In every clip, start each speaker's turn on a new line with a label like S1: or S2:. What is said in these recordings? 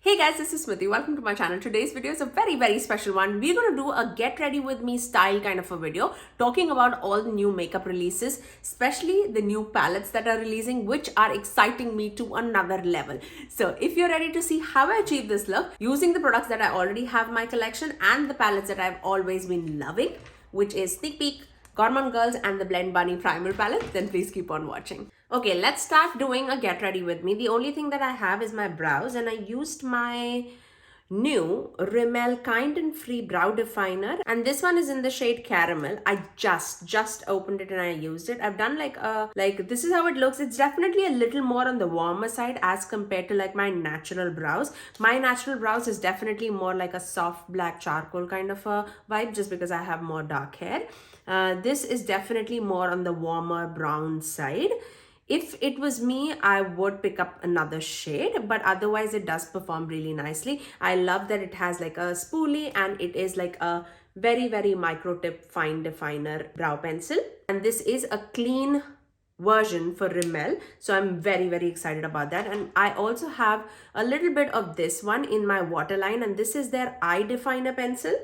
S1: Hey guys, this is Smithy. Welcome to my channel. Today's video is a very special one. We're going to do a get ready with me style kind of a video talking about all the new makeup releases, especially the new palettes that are releasing, which are exciting me to another level. So if you're ready to see how I achieve this look using the products that I already have in my collection and the palettes that I've always been loving, which is Sneak Peek, Gourmande Girls and the Blend Bunny Primer Palette, then please keep on watching. Okay, let's start doing a get ready with me. The only thing that I have is my brows, and I used my new Rimmel Kind and Free Brow Definer, and this one is in the shade Caramel. I just opened it and I used it. I've done like this is how it looks. It's definitely a little more on the warmer side as compared to like my natural brows. My natural brows is definitely more like a soft black charcoal kind of a vibe just because I have more dark hair. This is definitely more on the warmer brown side. If it was me, I would pick up another shade, but otherwise it does perform really nicely. I love that it has like a spoolie and it is like a very micro tip fine definer brow pencil. And this is a clean version for Rimmel, so I'm very excited about that. And I also have a little bit of this one in my waterline, and this is their eye definer pencil.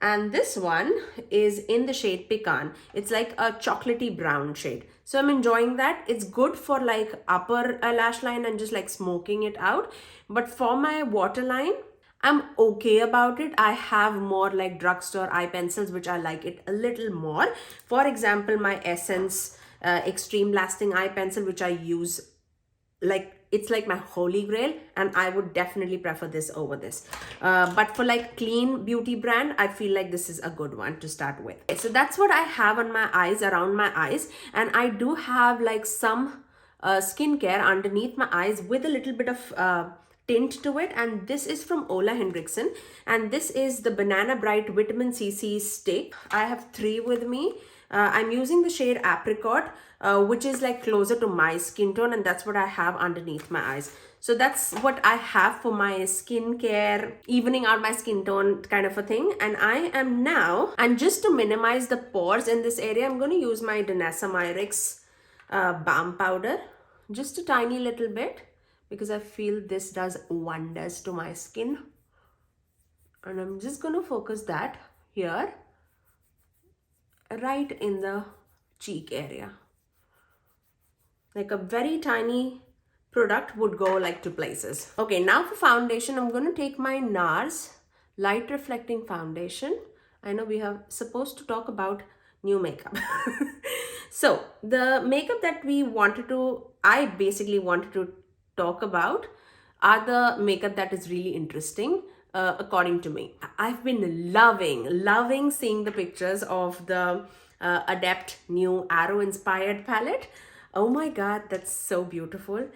S1: And this one is in the shade Pecan. It's like a chocolatey brown shade. So I'm enjoying that. It's good for like upper lash line and just like smoking it out. But for my waterline, I'm okay about it. I have more like drugstore eye pencils, which I like it a little more. For example, my Essence Extreme Lasting Eye Pencil, which I use like it's like my holy grail, and I would definitely prefer this over this. But for like clean beauty brand, I feel like this is a good one to start with. Okay, so that's what I have on my eyes, around my eyes, and I do have like some skincare underneath my eyes with a little bit of tint to it, and this is from Ole Henriksen, and this is the Banana Bright Vitamin CC stick. I have 3 with me. I'm using the shade Apricot, which is like closer to my skin tone, and that's what I have underneath my eyes. So that's what I have for my skincare, evening out my skin tone kind of a thing. And I am now, and just to minimize the pores in this area, I'm going to use my Danessa Myricks balm powder, just a tiny little bit, because I feel this does wonders to my skin. And I'm just going to focus that here, right in the cheek area. Like a very tiny product would go like to places. Okay, now for foundation, I'm going to take my Nars Light Reflecting Foundation. I know we are supposed to talk about new makeup. So the makeup that I basically wanted to talk about are the makeup that is really interesting. According to me, I've been loving seeing the pictures of the Adept new Arrow inspired palette. Oh my god, that's so beautiful.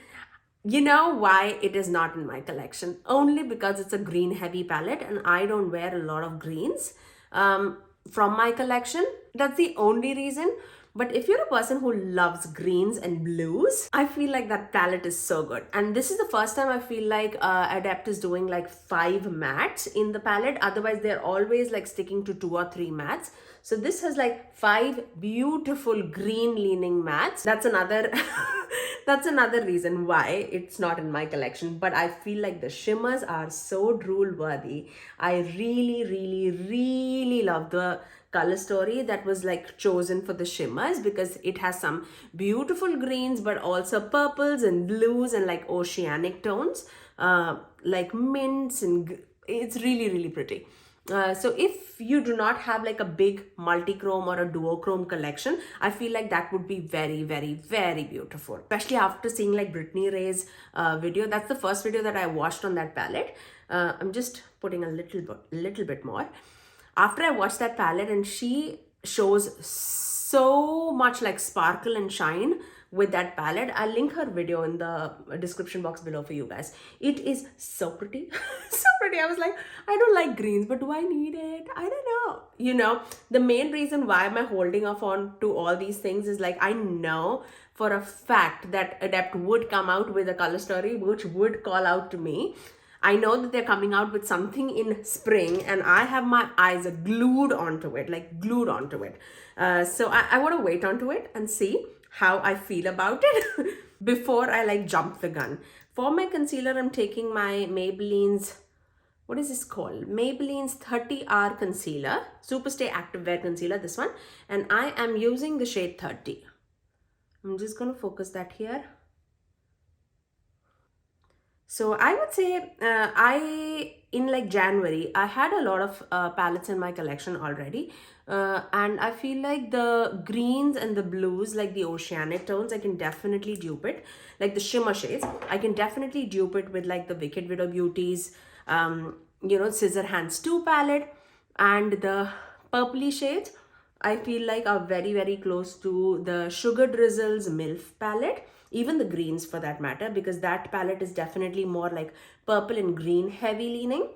S1: You know why it is not in my collection? Only because it's a green heavy palette and I don't wear a lot of greens from my collection. That's the only reason. But if you're a person who loves greens and blues, I feel like that palette is so good. And this is the first time I feel like Adept is doing like 5 mattes in the palette. Otherwise, they're always like sticking to 2 or 3 mattes. So this has like 5 beautiful green leaning mattes. That's another that's another reason why it's not in my collection. But I feel like the shimmers are so drool worthy. I really love the color story that was like chosen for the shimmers, because it has some beautiful greens but also purples and blues and like oceanic tones, like mints, and it's really pretty. So if you do not have like a big multi-chrome or a duochrome collection, I feel like that would be very beautiful, especially after seeing like Brittany Ray's video. That's the first video that I watched on that palette. I'm just putting a little bit more. After I watched that palette, and she shows so much like sparkle and shine with that palette. I'll link her video in the description box below for you guys. It is so pretty. So pretty. I was like, I don't like greens, but do I need it? I don't know. You know, the main reason why am I holding off on to all these things is like, I know for a fact that Adept would come out with a color story which would call out to me. I know that they're coming out with something in spring, and I have my eyes glued onto it, like glued onto it. So I want to wait onto it and see how I feel about it before I like jump the gun. For my concealer, I'm taking my Maybelline's, what is this called? Maybelline's 30-hour concealer, Superstay Activewear concealer, this one. And I am using the shade 30. I'm just going to focus that here. So I would say in like January, I had a lot of palettes in my collection already. And I feel like the greens and the blues, like the oceanic tones, I can definitely dupe it. Like the shimmer shades, I can definitely dupe it with like the Wicked Widow Beauties, Scissorhands 2 palette. And the purpley shades, I feel like are very, very close to the Sugar Drizzle's MILF palette. Even the greens for that matter, because that palette is definitely more like purple and green heavy leaning.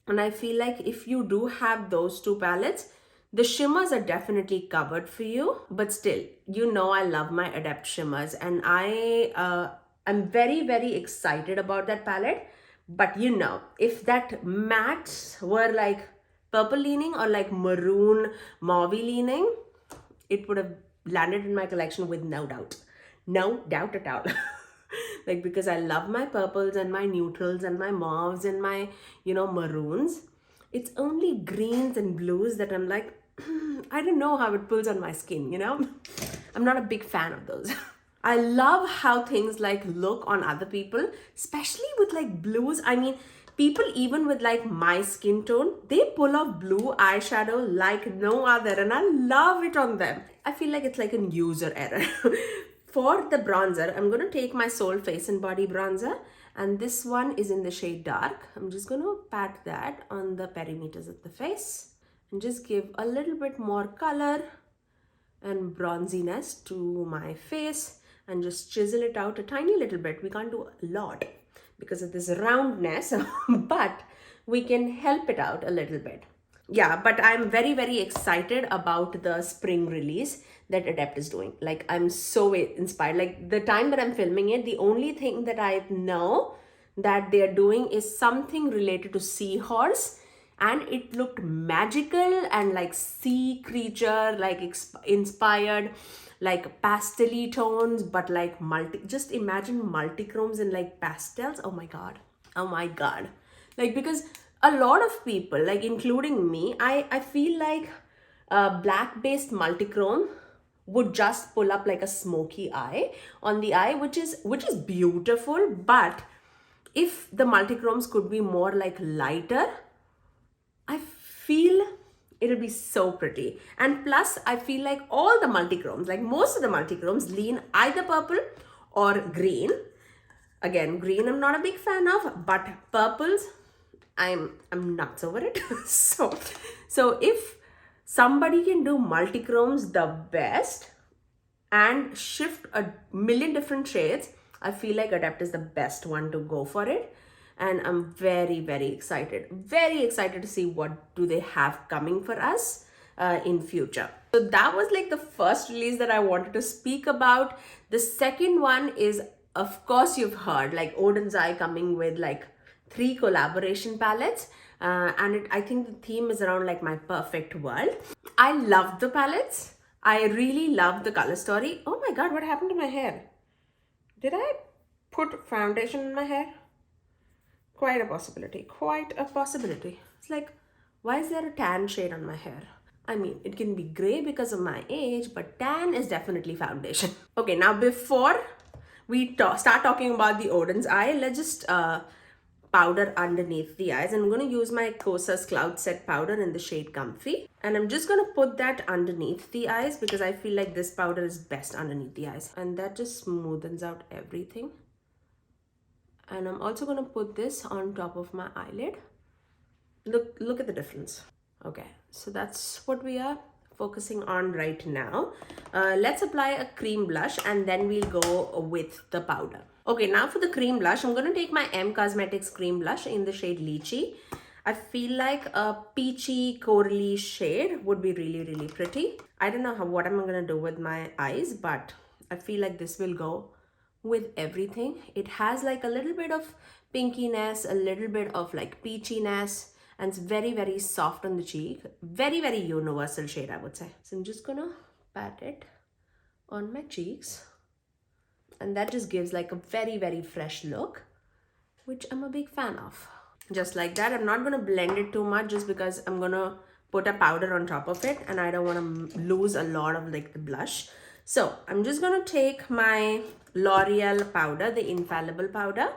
S1: And I feel like if you do have those two palettes, the shimmers are definitely covered for you. But still, you know I love my Adept shimmers, and I'm very, very excited about that palette. But you know, if that mattes were like purple leaning or like maroon mauve leaning, it would have landed in my collection with no doubt. No doubt at all. Like, because I love my purples and my neutrals and my mauves and my, maroons. It's only greens and blues that I'm like, I don't know how it pulls on my skin, I'm not a big fan of those. I love how things like look on other people, especially with like blues. I mean, people even with like my skin tone, they pull off blue eyeshadow like no other, and I love it on them. I feel like it's like a user error. For the bronzer, I'm going to take my Soul Face and Body bronzer, and this one is in the shade Dark. I'm just going to pat that on the perimeters of the face and just give a little bit more color and bronziness to my face and just chisel it out a tiny little bit. We can't do a lot because of this roundness, but we can help it out a little bit. Yeah, but I'm very, very excited about the spring release that Adept is doing. Like, I'm so inspired. Like, the time that I'm filming it, the only thing that I know that they're doing is something related to seahorse, and it looked magical and like sea creature, like inspired, like pastel-y tones, but like just imagine multichromes and like pastels. Oh my god. Oh my god. Like, because a lot of people, like including me, I feel like black based multichrome would just pull up like a smoky eye on the eye, which is beautiful. But if the multichromes could be more like lighter, I feel it'll be so pretty. And plus, I feel like all the multichromes, like most of the multichromes, lean either purple or green. Again, green I'm not a big fan of, but purples, I'm nuts over it. so if somebody can do multichromes the best and shift a million different shades, I feel like Adept is the best one to go for it. And I'm very, very excited to see what do they have coming for us in future. So that was like the first release that I wanted to speak about. The second one is, of course, you've heard, like Odens Eye coming with like 3 collaboration palettes, and I think the theme is around like my perfect world. I love the palettes. I really love the color story. Oh my god, what happened to my hair? Did I put foundation in my hair? Quite a possibility. It's like, why is there a tan shade on my hair? I mean, it can be gray because of my age, but tan is definitely foundation. Okay, now before we start talking about the Odens Eye, let's just powder underneath the eyes. And I'm going to use my Kosas Cloud Set powder in the shade Comfy. And I'm just going to put that underneath the eyes because I feel like this powder is best underneath the eyes. And that just smoothens out everything. And I'm also going to put this on top of my eyelid. Look at the difference. Okay, so that's what we are focusing on right now. Let's apply a cream blush and then we'll go with the powder. Okay, now for the cream blush, I'm going to take my M Cosmetics cream blush in the shade Lychee. I feel like a peachy corally shade would be really, really pretty. I don't know what I'm going to do with my eyes, but I feel like this will go with everything. It has like a little bit of pinkiness, a little bit of like peachiness, and it's very, very soft on the cheek. Very, very universal shade, I would say. So I'm just gonna pat it on my cheeks. And that just gives like a very, very fresh look, which I'm a big fan of. Just like that. I'm not going to blend it too much just because I'm going to put a powder on top of it and I don't want to lose a lot of like the blush. So I'm just going to take my L'Oreal powder, the Infallible powder,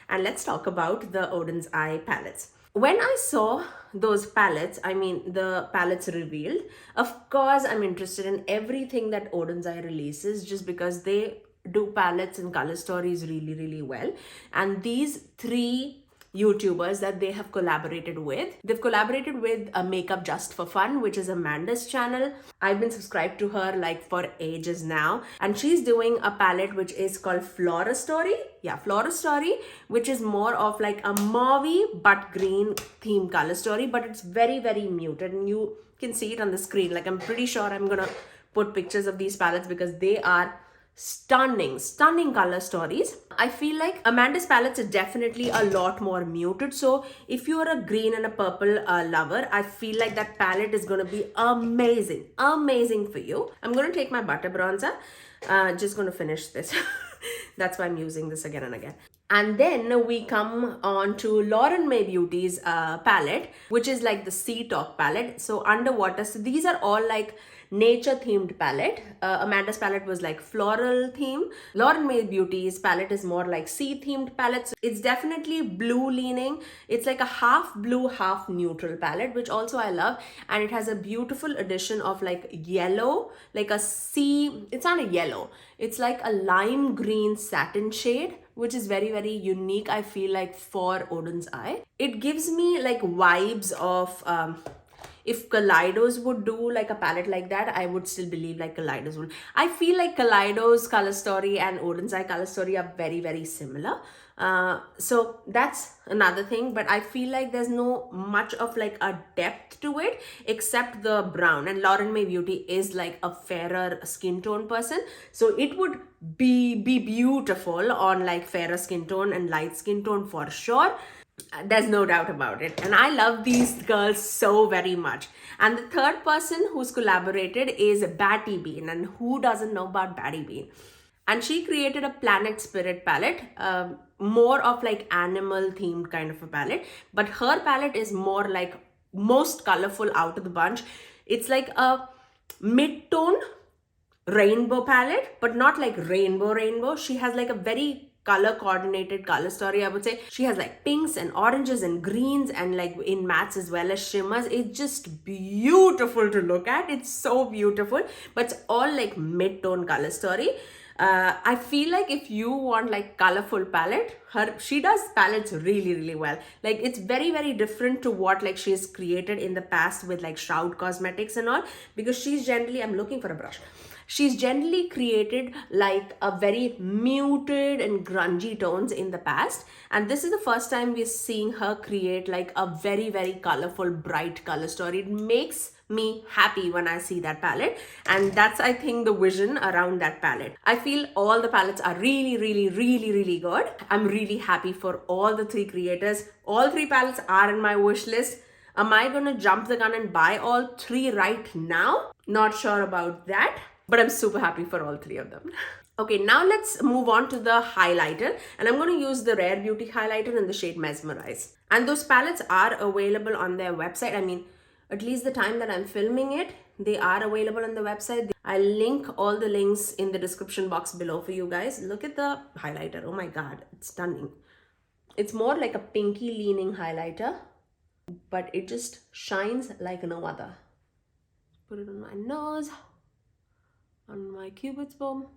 S1: and let's talk about the Odens Eye palettes. When I saw those palettes, I mean the palettes revealed, of course I'm interested in everything that Odens Eye releases just because they do palettes and color stories really, really well. And these three YouTubers that they have collaborated with. They've collaborated with Makeup Just for Fun, which is Amanda's channel. I've been subscribed to her like for ages now. And she's doing a palette which is called Flora Story. Yeah, Flora Story, which is more of like a mauvey but green theme color story. But it's very, very muted and you can see it on the screen. Like I'm pretty sure I'm gonna put pictures of these palettes because they are stunning color stories. I feel like Amanda's palettes are definitely a lot more muted, so if you're a green and a purple lover, I feel like that palette is going to be amazing for you. I'm going to take my butter bronzer, just going to finish this. That's why I'm using this again and again. And then we come on to Lauren May Beauty's palette, which is like the Sea Talk palette. So underwater, so these are all like nature themed palette. Amanda's palette was like floral theme. Lauren May Beauty's palette is more like sea themed palette. So it's definitely blue leaning. It's like a half blue, half neutral palette, which also I love. And it has a beautiful addition of like yellow, like a sea, it's not a yellow. It's like a lime green satin shade, which is very, very unique, I feel like, for Odens Eye. It gives me like vibes of if Kaleidos would do like a palette like that, I would still believe like Kaleidos would. I feel like Kaleidos color story and Odens Eye color story are very, very similar. So that's another thing, but I feel like there's no much of like a depth to it except the brown, and Lauren May Beauty is like a fairer skin tone person, so it would be beautiful on like fairer skin tone and light skin tone for sure. There's no doubt about it. And I love these girls so very much. And the third person who's collaborated is Batty Bean. And who doesn't know about Batty Bean? And she created a Planet Spirit palette, more of like animal themed kind of a palette. But her palette is more like most colorful out of the bunch. It's like a mid-tone rainbow palette, but not like rainbow. She has like a very color coordinated color story, I would say. She has like pinks and oranges and greens and like in mattes as well as shimmers. It's just beautiful to look at. It's so beautiful, but it's all like mid-tone color story. I feel like if you want like colorful palette, she does palettes really well. Like it's very, very different to what like she's created in the past with like Shroud Cosmetics and all, because she's generally, I'm looking for a brush. She's generally created like a very muted and grungy tones in the past. And this is the first time we're seeing her create like a very, very colorful, bright color story. It makes me happy when I see that palette. And that's, I think, the vision around that palette. I feel all the palettes are really good. I'm really happy for all the three creators. All three palettes are in my wish list. Am I going to jump the gun and buy all three right now? Not sure about that, but I'm super happy for all three of them. Okay, now let's move on to the highlighter, and I'm going to use the Rare Beauty highlighter in the shade Mesmerized. And those palettes are available on their website. I mean, at least the time that I'm filming it, they are available on the website. I'll link all the links in the description box below for you guys. Look at the highlighter. Oh my God, it's stunning. It's more like a pinky leaning highlighter, but it just shines like no other. Put it on my nose, on my cupid's bow.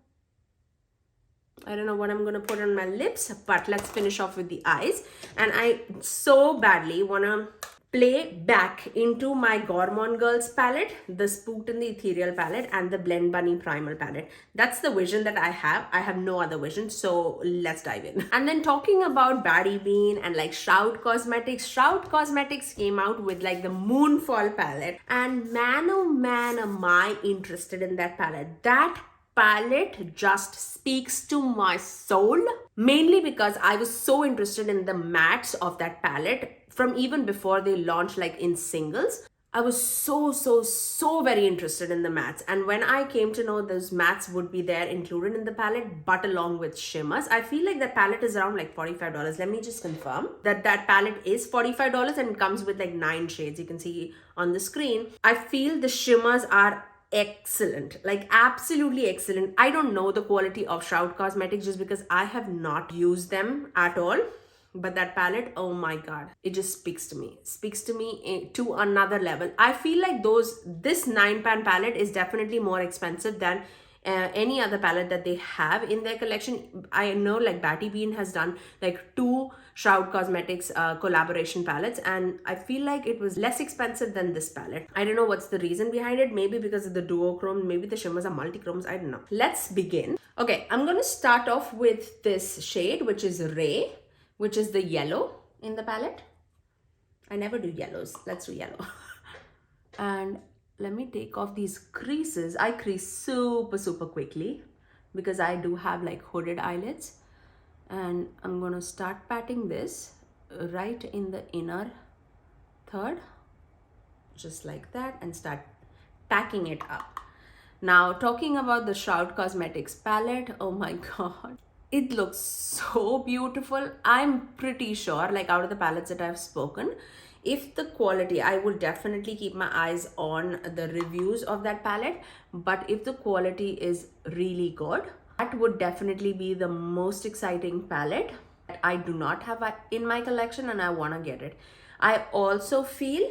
S1: I don't know what I'm going to put on my lips, but let's finish off with the eyes. And I so badly want to play back into my Gourmande Girls palette, the Spooked and the Ethereal palette, and the Blend Bunny Primal palette. That's the vision that I have. I have no other vision, so let's dive in. And then talking about Batty Bean and like Shroud Cosmetics came out with like the Moonfall palette. And man, oh man, am I interested in that palette. That palette just speaks to my soul, mainly because I was so interested in the mattes of that palette from even before they launched like in singles. I was so very interested in the mattes. And when I came to know those mattes would be there included in the palette, but along with shimmers, I feel like that palette is around like $45. Let me just confirm that that palette is $45 and it comes with like 9 shades. You can see on the screen. I feel the shimmers are excellent, like absolutely excellent. I don't know the quality of Shroud Cosmetics just because I have not used them at all. But that palette, oh my god, it just speaks to me to another level. I feel like this 9 pan palette is definitely more expensive than any other palette that they have in their collection. I know like Batty Bean has done like 2 Shroud Cosmetics collaboration palettes, and I feel like it was less expensive than this palette. I don't know what's the reason behind it. Maybe because of the duochrome, maybe the shimmers are multi-chromes, I don't know. Let's begin. Okay, I'm gonna start off with this shade, which is Ray, which is the yellow in the palette. I never do yellows. Let's do yellow. And let me take off these creases. I crease super quickly because I do have like hooded eyelids. And I'm going to start patting this right in the inner third, just like that, and start packing it up. Now, talking about the Shroud Cosmetics palette, oh my god. It looks so beautiful. I'm pretty sure, like out of the palettes that I've spoken, if the quality, I will definitely keep my eyes on the reviews of that palette. But if the quality is really good, that would definitely be the most exciting palette that I do not have in my collection and I want to get it. I also feel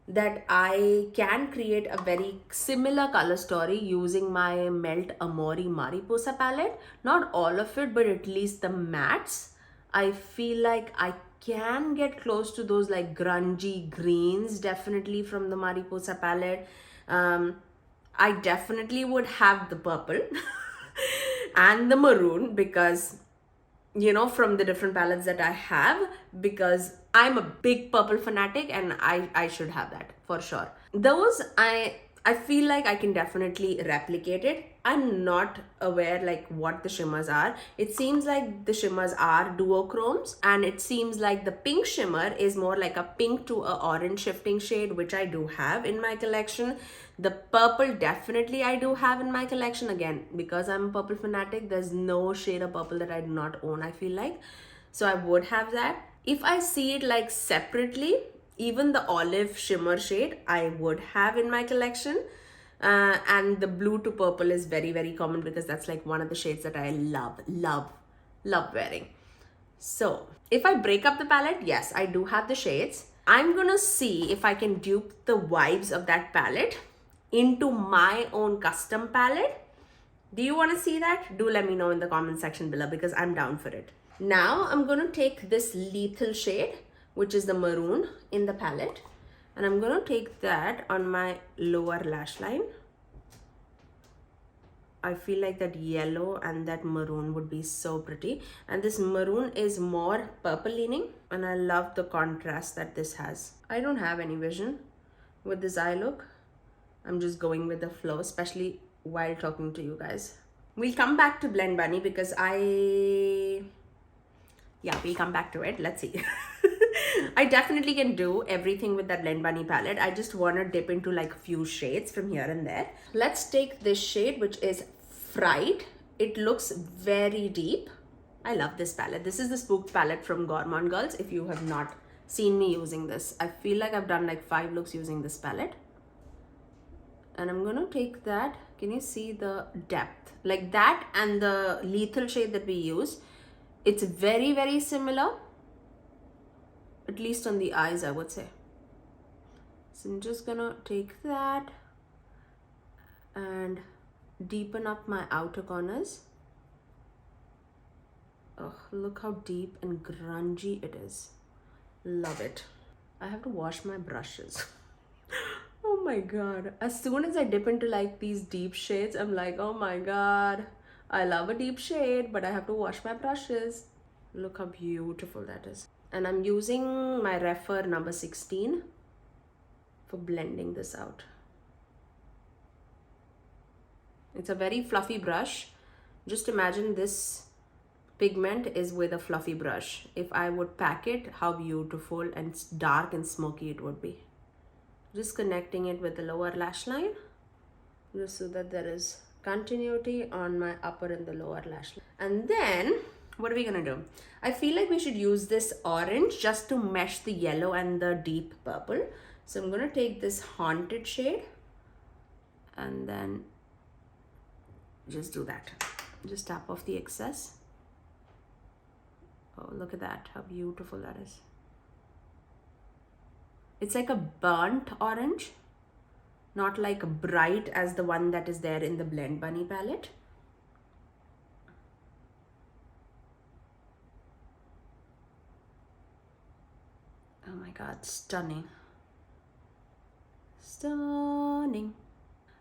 S1: that I can create a very similar color story using my Melt Amori Mariposa palette. Not all of it, but at least the mattes. I feel like I can get close to those like grungy greens definitely from the Mariposa palette. I definitely would have the purple and the maroon because, you know, from the different palettes that I have, because I'm a big purple fanatic and I should have that for sure. Those I feel like I can definitely replicate it. I'm not aware like what the shimmers are. It seems like the shimmers are duochromes, and it seems like the pink shimmer is more like a pink to a orange shifting shade, which I do have in my collection. The purple definitely I do have in my collection. Again, because I'm a purple fanatic, there's no shade of purple that I do not own, I feel like. So I would have that. If I see it like separately, even the olive shimmer shade I would have in my collection. And the blue to purple is very common because that's like one of the shades that I love wearing. So if I break up the palette, yes, I do have the shades. I'm gonna see if I can dupe the vibes of that palette into my own custom palette. Do you want to see that? Do let me know in the comment section below because I'm down for it. Now I'm going to take this lethal shade, which is the maroon in the palette, and I'm going to take that on my lower lash line. I feel like that yellow and that maroon would be so pretty, and this maroon is more purple leaning, and I love the contrast that this has. I don't have any vision with this eye look. I'm just going with the flow, especially while talking to you guys. We'll come back to Blend Bunny because we'll come back to it. Let's see. I definitely can do everything with that Blend Bunny palette. I just want to dip into like a few shades from here and there. Let's take this shade, which is Fright. It looks very deep. I love this palette. This is the Spooked palette from Gourmande Girls. If you have not seen me using this, I feel like I've done like 5 looks using this palette. And I'm going to take that. Can you see the depth? Like that and the lethal shade that we use. It's very similar. At least on the eyes, I would say. So I'm just going to take that and deepen up my outer corners. Oh, look how deep and grungy it is. Love it. I have to wash my brushes. Oh my god. As soon as I dip into like these deep shades, I'm like, oh my god, I love a deep shade, but I have to wash my brushes. Look how beautiful that is. And I'm using my Refer number 16 for blending this out. It's a very fluffy brush. Just imagine this pigment is with a fluffy brush. If I would pack it, how beautiful and dark and smoky it would be. Just connecting it with the lower lash line, just so that there is continuity on my upper and the lower lash line. And then what are we gonna do? I feel like we should use this orange just to mesh the yellow and the deep purple. So I'm gonna take this Haunted shade and then just do that. Just tap off the excess. Oh, look at that, how beautiful that is. It's like a burnt orange, not like bright as the one that is there in the Blend Bunny palette. Oh my god, stunning. Stunning.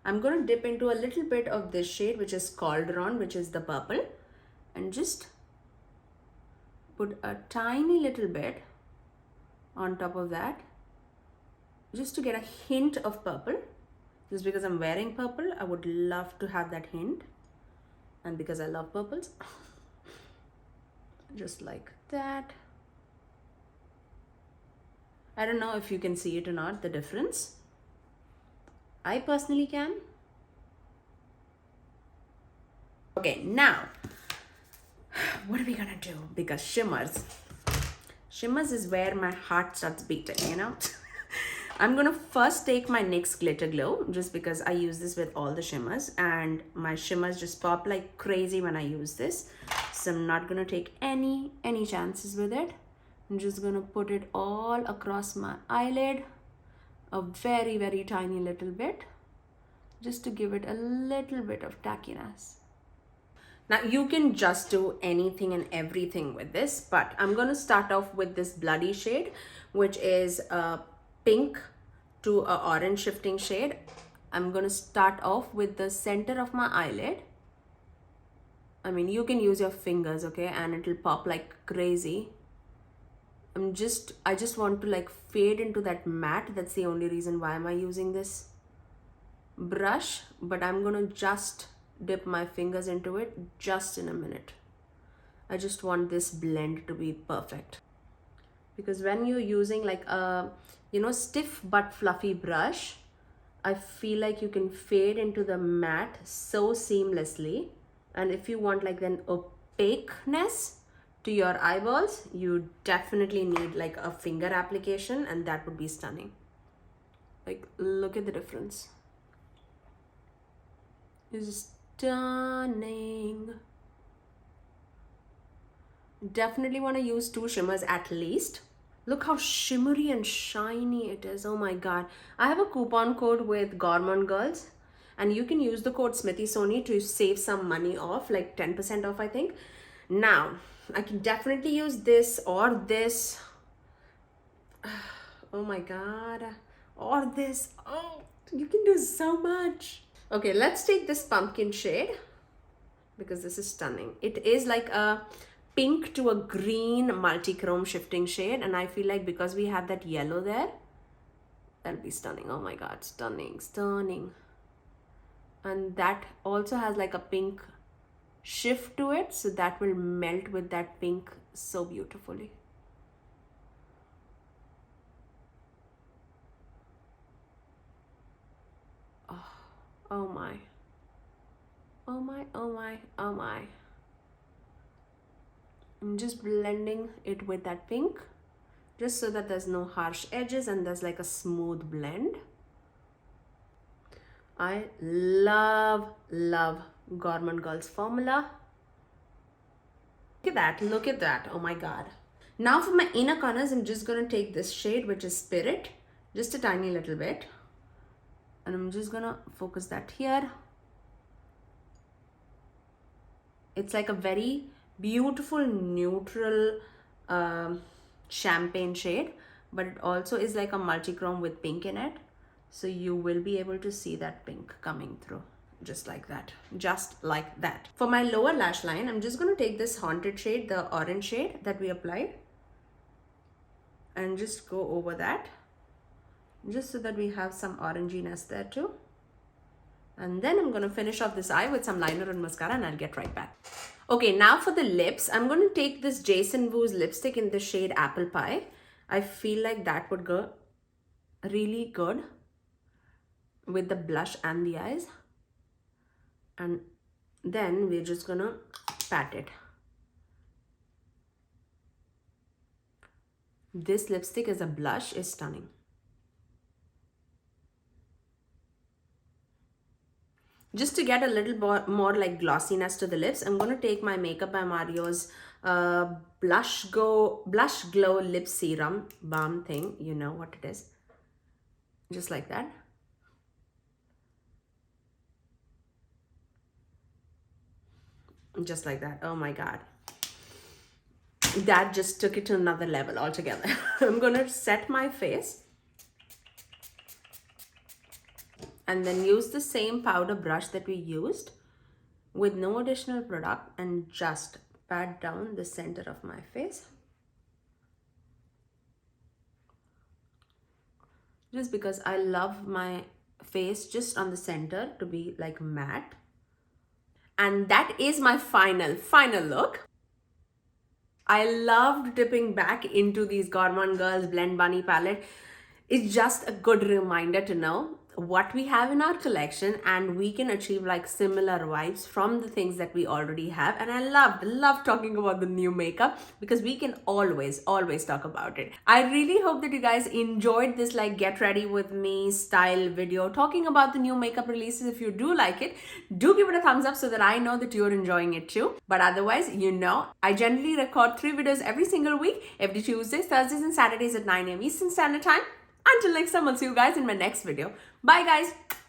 S1: I'm going to dip into a little bit of this shade, which is Cauldron, which is the purple, and just put a tiny little bit on top of that, just to get a hint of purple. Just because I'm wearing purple, I would love to have that hint, and because I love purples, just like that. I don't know if you can see it or not, the difference. I personally can. Okay, now, what are we gonna do? Because shimmers is where my heart starts beating, you know? I'm gonna first take my NYX Glitter Glow, just because I use this with all the shimmers, and my shimmers just pop like crazy when I use this. So I'm not gonna take any chances with it. I'm just gonna put it all across my eyelid, a very tiny little bit, just to give it a little bit of tackiness. Now you can just do anything and everything with this, but I'm gonna start off with this Bloody shade, which is a pink to a orange shifting shade. I'm gonna start off with the center of my eyelid. I mean, you can use your fingers, okay, and it'll pop like crazy. I just want to like fade into that matte. That's the only reason why am I using this brush, but I'm gonna just dip my fingers into it just in a minute. I just want this blend to be perfect, because when you're using like a, you know, stiff but fluffy brush, I feel like you can fade into the matte so seamlessly. And if you want like an opaqueness to your eyeballs, you definitely need like a finger application, and that would be stunning. Like, look at the difference. It's stunning. Definitely want to use 2 shimmers at least. Look how shimmery and shiny it is. Oh my god. I have a coupon code with Gourmande girls, and you can use the code Smithy Sony to save some money off, like 10% off, I think. Now, I can definitely use this or this. Oh my god. Or this. Oh, you can do so much. Okay, let's take this pumpkin shade, because this is stunning. It is like a pink to a green multi-chrome shifting shade, and I feel like because we have that yellow there, that'll be stunning. Oh my god, stunning, stunning. And that also has like a pink shift to it, so that will melt with that pink so beautifully. Oh my, oh my, oh my, oh my. I'm just blending it with that pink, just so that there's no harsh edges and there's like a smooth blend. I love Gourmande Girls formula. Look at that, look at that. Oh my god. Now for my inner corners, I'm just going to take this shade, which is Spirit, just a tiny little bit. And I'm just going to focus that here. It's like a very beautiful neutral champagne shade, but it also is like a multi-chrome with pink in it. So you will be able to see that pink coming through, just like that, just like that. For my lower lash line, I'm just going to take this Haunted shade, the orange shade that we applied, and just go over that, just so that we have some oranginess there too. And then I'm going to finish off this eye with some liner and mascara, and I'll get right back. Okay, now for the lips, I'm going to take this Jason Wu's lipstick in the shade Apple Pie. I feel like that would go really good with the blush and the eyes. And then we're just gonna pat it. This lipstick as a blush is stunning. Just to get a little more like glossiness to the lips, I'm going to take my Makeup by Mario's Blush Glow Lip Serum Balm thing. You know what it is. Just like that. Just like that. Oh my God. That just took it to another level altogether. I'm going to set my face. And then use the same powder brush that we used with no additional product and just pat down the center of my face. Just because I love my face just on the center to be like matte. And that is my final look. I loved dipping back into these Gourmande Girls Blend Bunny palette. It's just a good reminder to know what we have in our collection, and we can achieve like similar vibes from the things that we already have. And I love talking about the new makeup because we can always talk about it. I really hope that you guys enjoyed this like get ready with me style video talking about the new makeup releases. If you do like it, do give it a thumbs up so that I know that you're enjoying it too. But otherwise, you know, I generally record 3 videos every single week, every Tuesdays, Thursdays and Saturdays at 9 AM Eastern Standard Time. Until next time, I'll see you guys in my next video. Bye guys.